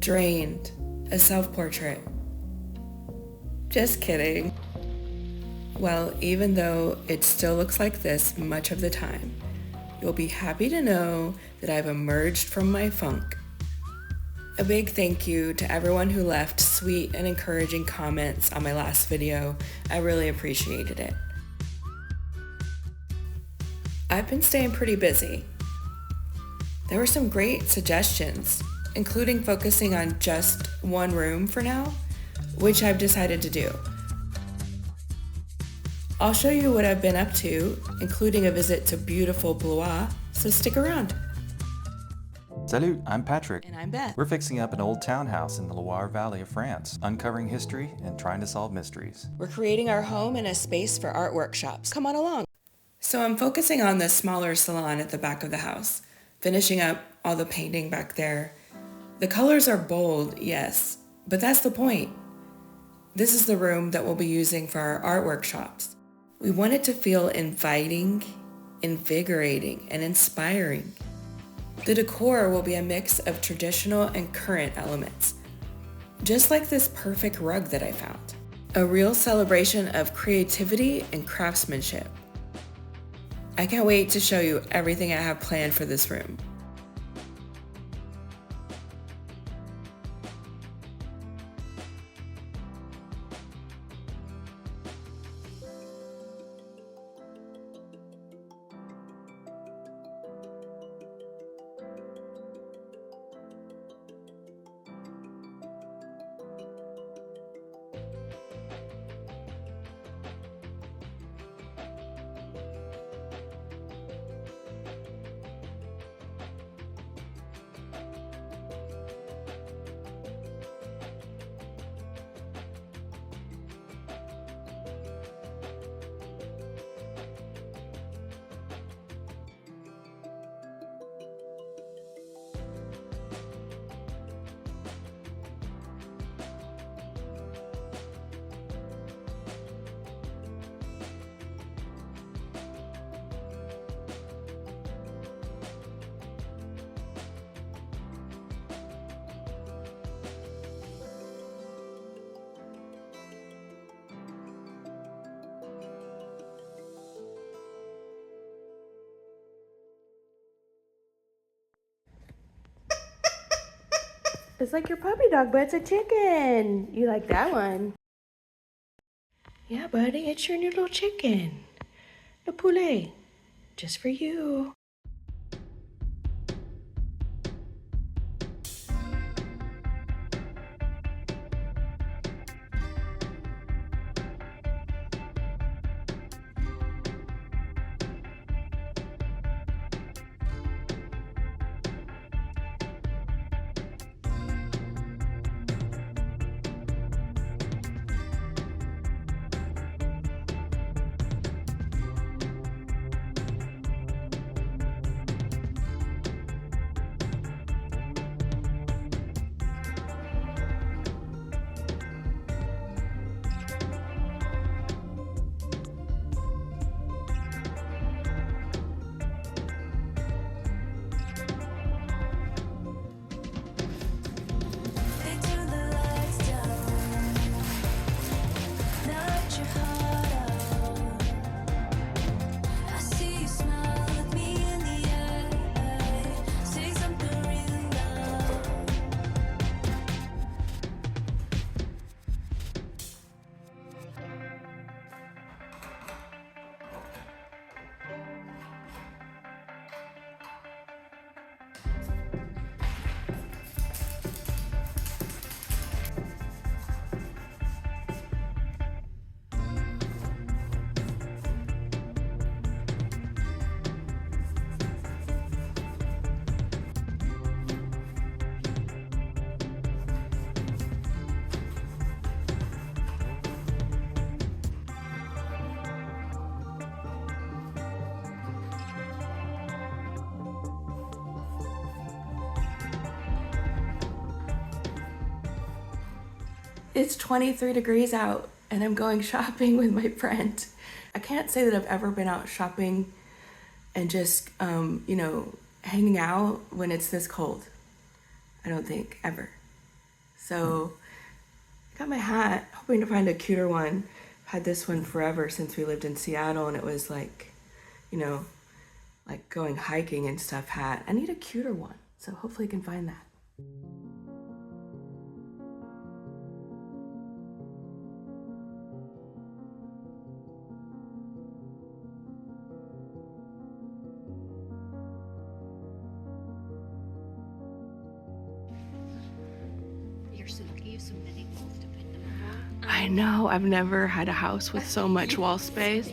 Drained, a self-portrait. Just kidding. Well, even though it still looks like this much of the time, you'll be happy to know that I've emerged from my funk. A big thank you to everyone who left sweet and encouraging comments on my last video. I really appreciated it. I've been staying pretty busy. There were some great suggestions, including focusing on just one room for now, which I've decided to do. I'll show you what I've been up to, including a visit to beautiful Blois, so stick around. Salut, I'm Patrick. And I'm Beth. We're fixing up an old townhouse in the Loire Valley of France, uncovering history and trying to solve mysteries. We're creating our home in a space for art workshops. Come on along. So I'm focusing on the smaller salon at the back of the house, finishing up all the painting back there. The colors are bold, yes, but that's the point. This is the room that we'll be using for our art workshops. We want it to feel inviting, invigorating, and inspiring. The decor will be a mix of traditional and current elements, just like this perfect rug that I found. A real celebration of creativity and craftsmanship. I can't wait to show you everything I have planned for this room. It's like your puppy dog, but it's a chicken. You like that one? Yeah, buddy, it's your new little chicken. The poulet. Just for you. It's 23 degrees out and I'm going shopping with my friend. I can't say that I've ever been out shopping and just, hanging out when it's this cold. I don't think, ever. So I got my hat, hoping to find a cuter one. I've had this one forever since we lived in Seattle, and it was like, you know, like going hiking and stuff hat. I need a cuter one, so hopefully I can find that. You're so lucky you have so many walls to put them on. I know, I've never had a house with so much wall space.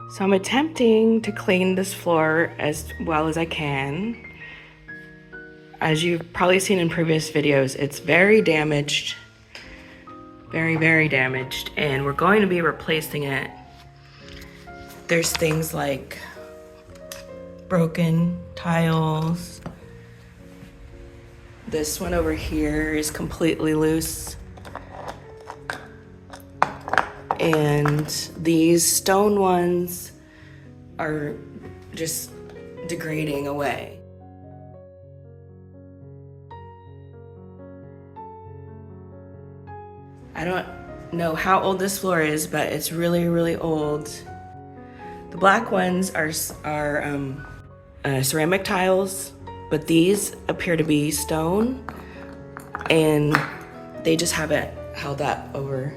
So I'm attempting to clean this floor as well as I can. As you've probably seen in previous videos, it's very damaged, very damaged, and we're going to be replacing it. There's things like broken tiles. This one over here is completely loose. And these stone ones are just degrading away. I don't know how old this floor is, but it's really old. The black ones are ceramic tiles, but these appear to be stone, and they just haven't held up over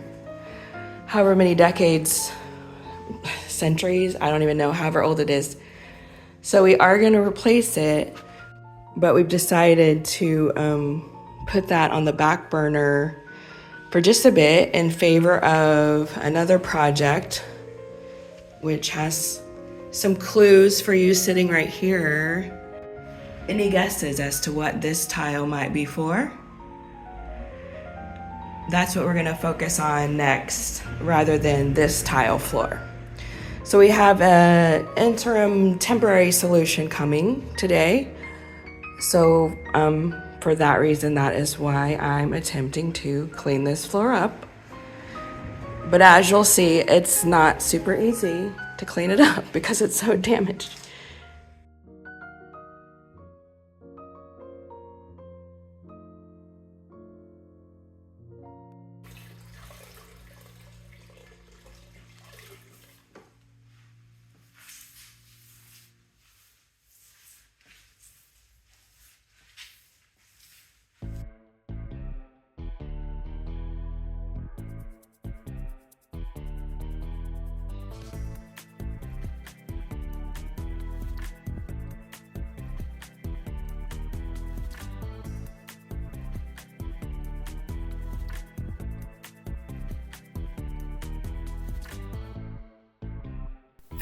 however many decades, centuries, I don't even know, however old it is. So we are gonna replace it, but we've decided to put that on the back burner for just a bit in favor of another project, which has some clues for you sitting right here. Any guesses as to what this tile might be for? That's what we're gonna focus on next rather than this tile floor. So we have an interim temporary solution coming today. So for that reason, that is why I'm attempting to clean this floor up. But as you'll see, it's not super easy to clean it up because it's so damaged.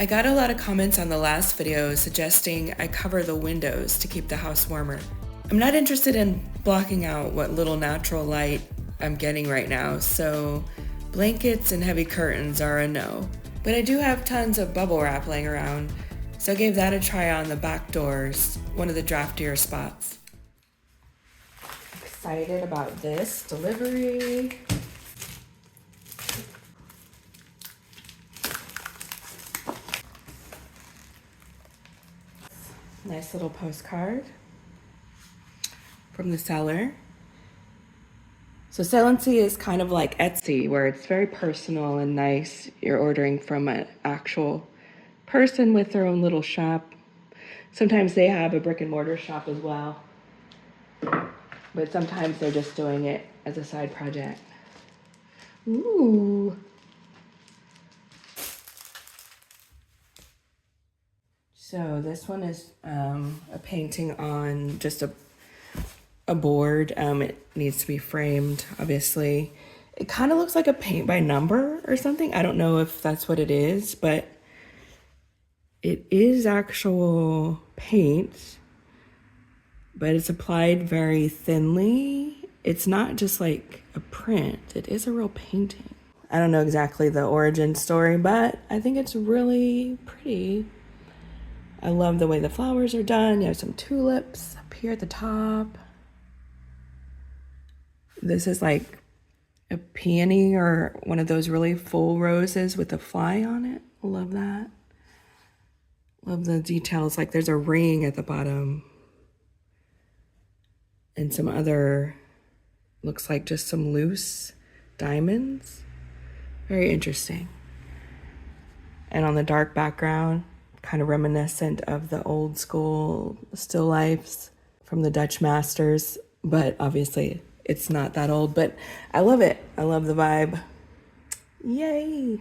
I got a lot of comments on the last video suggesting I cover the windows to keep the house warmer. I'm not interested in blocking out what little natural light I'm getting right now, so blankets and heavy curtains are a no. But I do have tons of bubble wrap laying around, so I gave that a try on the back doors, one of the draftier spots. Excited about this delivery. Nice little postcard from the seller. So Celency is kind of like Etsy, where it's very personal and nice. You're ordering from an actual person with their own little shop. Sometimes they have a brick and mortar shop as well, but sometimes they're just doing it as a side project. Ooh. So this one is a painting on just a board. It needs to be framed, obviously. It kind of looks like a paint by number or something. I don't know if that's what it is, but it is actual paint, but it's applied very thinly. It's not just like a print. It is a real painting. I don't know exactly the origin story, but I think it's really pretty. I love the way the flowers are done. You have some tulips up here at the top. This is like a peony or one of those really full roses with a fly on it. Love that. Love the details. Like there's a ring at the bottom. And some other, looks like just some loose diamonds. Very interesting. And on the dark background, kind of reminiscent of the old school still lifes from the Dutch masters, but obviously it's not that old, but I love it. I love the vibe. Yay.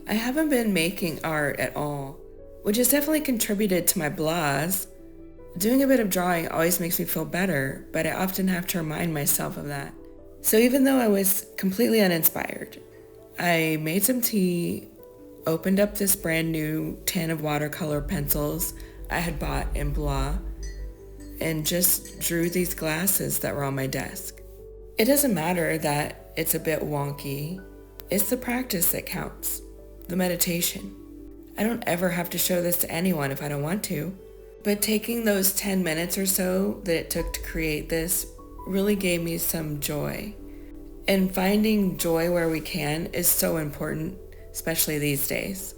I haven't been making art at all, which has definitely contributed to my Blois. Doing a bit of drawing always makes me feel better, but I often have to remind myself of that. So even though I was completely uninspired, I made some tea, opened up this brand new tin of watercolor pencils I had bought in Blois, and just drew these glasses that were on my desk. It doesn't matter that it's a bit wonky. It's the practice that counts, the meditation. I don't ever have to show this to anyone if I don't want to. But taking those 10 minutes or so that it took to create this really gave me some joy. And finding joy where we can is so important, especially these days.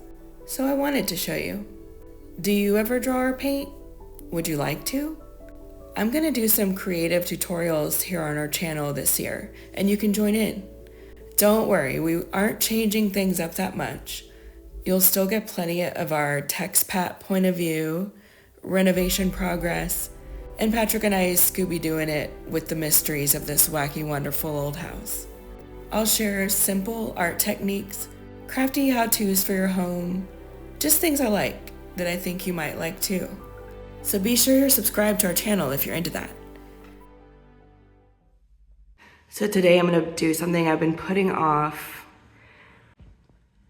So I wanted to show you. Do you ever draw or paint? Would you like to? I'm gonna do some creative tutorials here on our channel this year, and you can join in. Don't worry, we aren't changing things up that much. You'll still get plenty of our textpat point of view, renovation progress, and Patrick and I Scooby-Dooing it with the mysteries of this wacky, wonderful old house. I'll share simple art techniques, crafty how-tos for your home, just things I like that I think you might like too. So be sure you're subscribed to our channel if you're into that. So today I'm going to do something I've been putting off.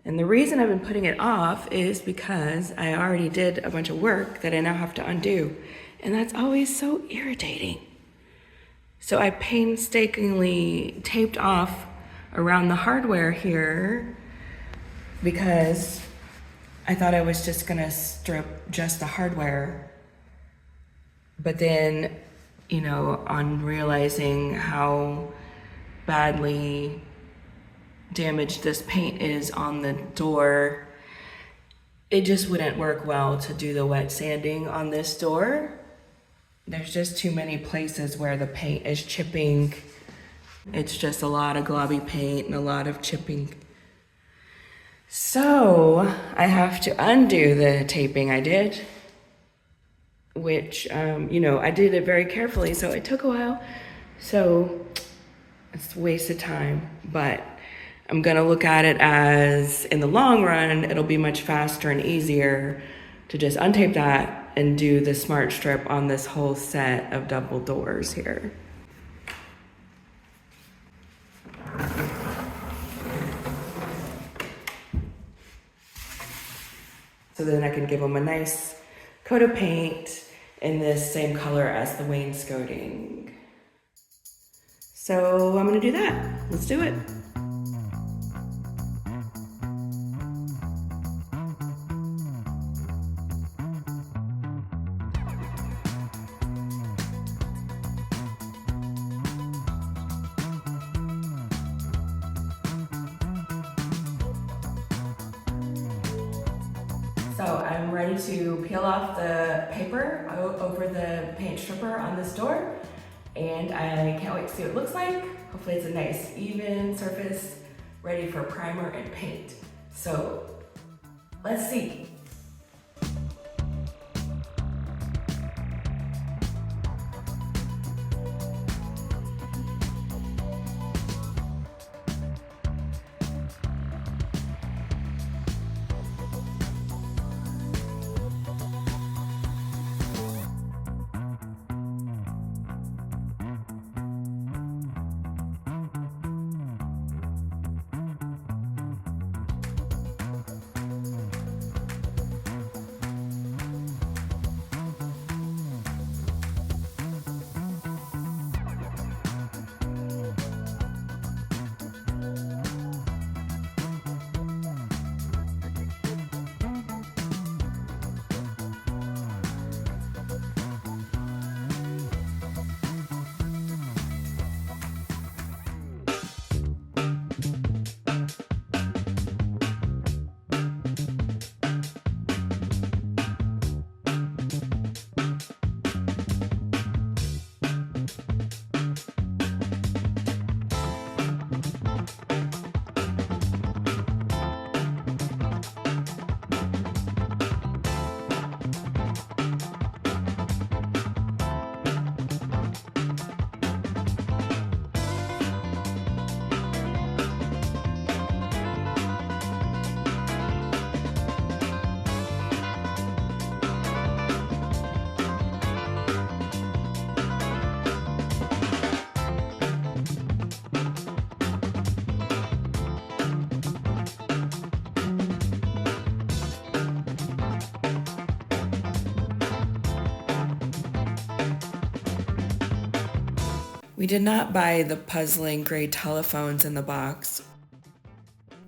And the reason I've been putting it off is because I already did a bunch of work that I now have to undo. And that's always so irritating. So I painstakingly taped off around the hardware here because I thought I was just gonna strip just the hardware. But then, on realizing how badly damaged this paint is on the door, it just wouldn't work well to do the wet sanding on this door. There's just too many places where the paint is chipping. It's just a lot of globby paint and a lot of chipping. So I have to undo the taping I did, which, I did it very carefully, so it took a while. So it's a waste of time, but I'm gonna look at it as, in the long run, it'll be much faster and easier to just untape that and do the smart strip on this whole set of double doors here. So then I can give them a nice coat of paint in this same color as the wainscoting. So I'm gonna do that. Let's do it. So I'm ready to peel off the paper over the paint stripper on this door, and I can't wait to see what it looks like. Hopefully it's a nice even surface ready for primer and paint. So let's see. We did not buy the puzzling gray telephones in the box,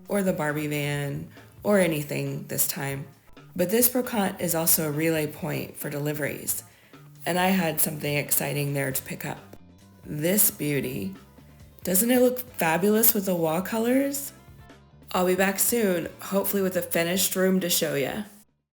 or the Barbie van, or anything this time. But this brocante is also a relay point for deliveries, and I had something exciting there to pick up. This beauty. Doesn't it look fabulous with the wall colors? I'll be back soon, hopefully with a finished room to show ya.